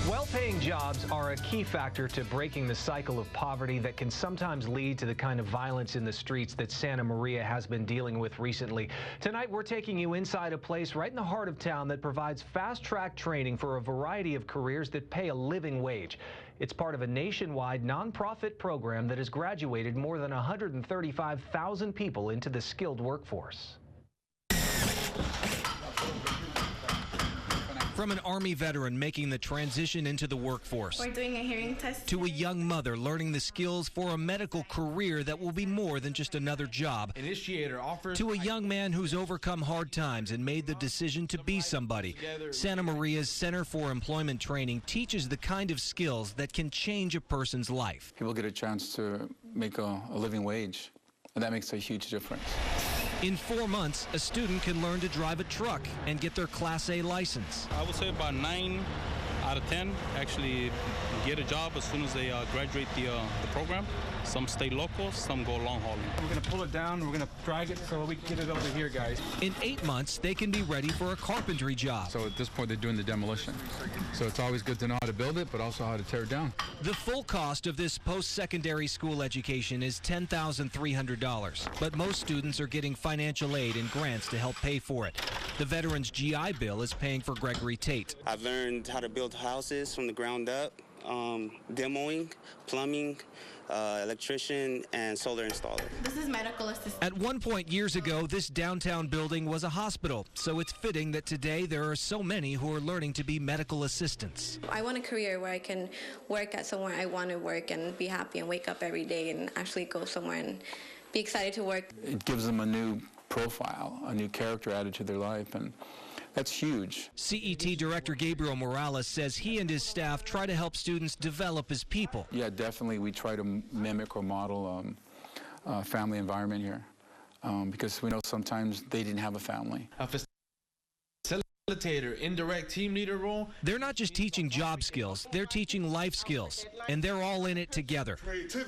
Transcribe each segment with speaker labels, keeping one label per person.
Speaker 1: Well-paying jobs are a key factor to breaking the cycle of poverty that can sometimes lead to the kind of violence in the streets that Santa Maria has been dealing with recently. Tonight, we're taking you inside a place right in the heart of town that provides fast-track training for a variety of careers that pay a living wage. It's part of a nationwide nonprofit program that has graduated more than 135,000 people into the skilled workforce. From an Army veteran making the transition into the workforce,
Speaker 2: we're doing a hearing test
Speaker 1: to a young mother learning the skills for a medical career that will be more than just another job,
Speaker 3: Initiator offers
Speaker 1: to a young man who's overcome hard times and made the decision to be somebody. Santa Maria's Center for Employment Training teaches the kind of skills that can change a person's life.
Speaker 4: People get a chance to make a living wage, and that makes a huge difference.
Speaker 1: In 4 months, a student can learn to drive a truck and get their Class A license.
Speaker 5: I would say about 9 out of 10 actually get a job as soon as they graduate the program. Some stay local, some go long hauling.
Speaker 3: We're going to pull it down, we're going to drag it so we can get it over here, guys.
Speaker 1: In 8 months, they can be ready for a carpentry job.
Speaker 4: So at this point, they're doing the demolition. So it's always good to know how to build it, but also how to tear it down.
Speaker 1: The full cost of this post-secondary school education is $10,300, but most students are getting financial aid and grants to help pay for it. The Veterans GI Bill is paying for Gregory Tate.
Speaker 6: I've learned how to build houses from the ground up, demoing, plumbing, electrician, and solar installer.
Speaker 2: This is medical assistant.
Speaker 1: At one point years ago, this downtown building was a hospital, so it's fitting that today there are so many who are learning to be medical assistants.
Speaker 2: I want a career where I can work at somewhere I want to work and be happy and wake up every day and actually go somewhere and be excited to work.
Speaker 4: It gives them a new profile, a new character added to their life, and that's huge.
Speaker 1: CET Director Gabriel Morales says he and his staff try to help students develop as people.
Speaker 4: Yeah, definitely we try to mimic or model a family environment here because we know sometimes they didn't have a family.
Speaker 3: A facilitator, indirect team leader role.
Speaker 1: They're not just teaching job skills, they're teaching life skills, and they're all in it together.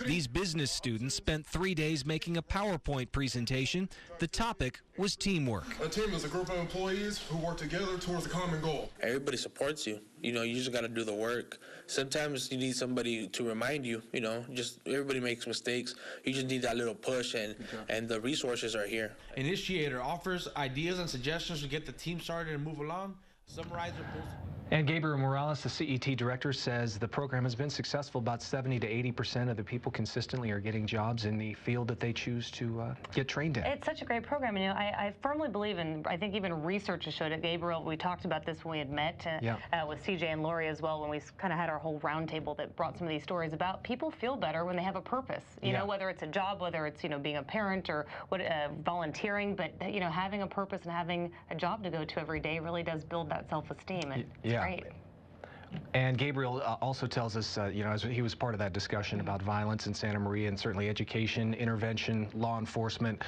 Speaker 1: These business students spent 3 days making a PowerPoint presentation. The topic was teamwork.
Speaker 7: A team is a group of employees who work together towards a common goal.
Speaker 8: Everybody supports you. You know, you just got to do the work. Sometimes you need somebody to remind you, you know, just everybody makes mistakes. You just need that little push, and the resources are here.
Speaker 3: Initiator offers ideas and suggestions to get the team started and move along. Summarize or post.
Speaker 1: And Gabriel Morales, the CET director, says the program has been successful. About 70 to 80% of the people consistently are getting jobs in the field that they choose to get trained in.
Speaker 9: It's such a great program. You know, I firmly believe, and I think even research has showed it. Gabriel, we talked about this when we had met with CJ and Lori as well, when we kind of had our whole roundtable that brought some of these stories about. People feel better when they have a purpose. You know, whether it's a job, whether it's, you know, being a parent or volunteering, but, you know, having a purpose and having a job to go to every day really does build that self-esteem. And it's great.
Speaker 1: And Gabriel also tells us, you know, as he was part of that discussion about violence in Santa Maria, and certainly education, intervention, law enforcement,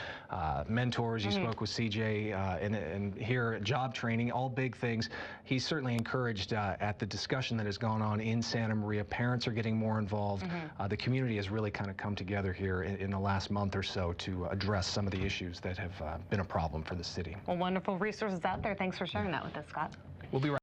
Speaker 1: mentors. You spoke with CJ, and here job training, all big things. He's certainly encouraged at the discussion that has gone on in Santa Maria. Parents are getting more involved. The community has really kind of come together here in the last month or so to address some of the issues that have been a problem for the city.
Speaker 9: Well, wonderful resources out there. Thanks for sharing that with us, Scott.
Speaker 1: We'll be right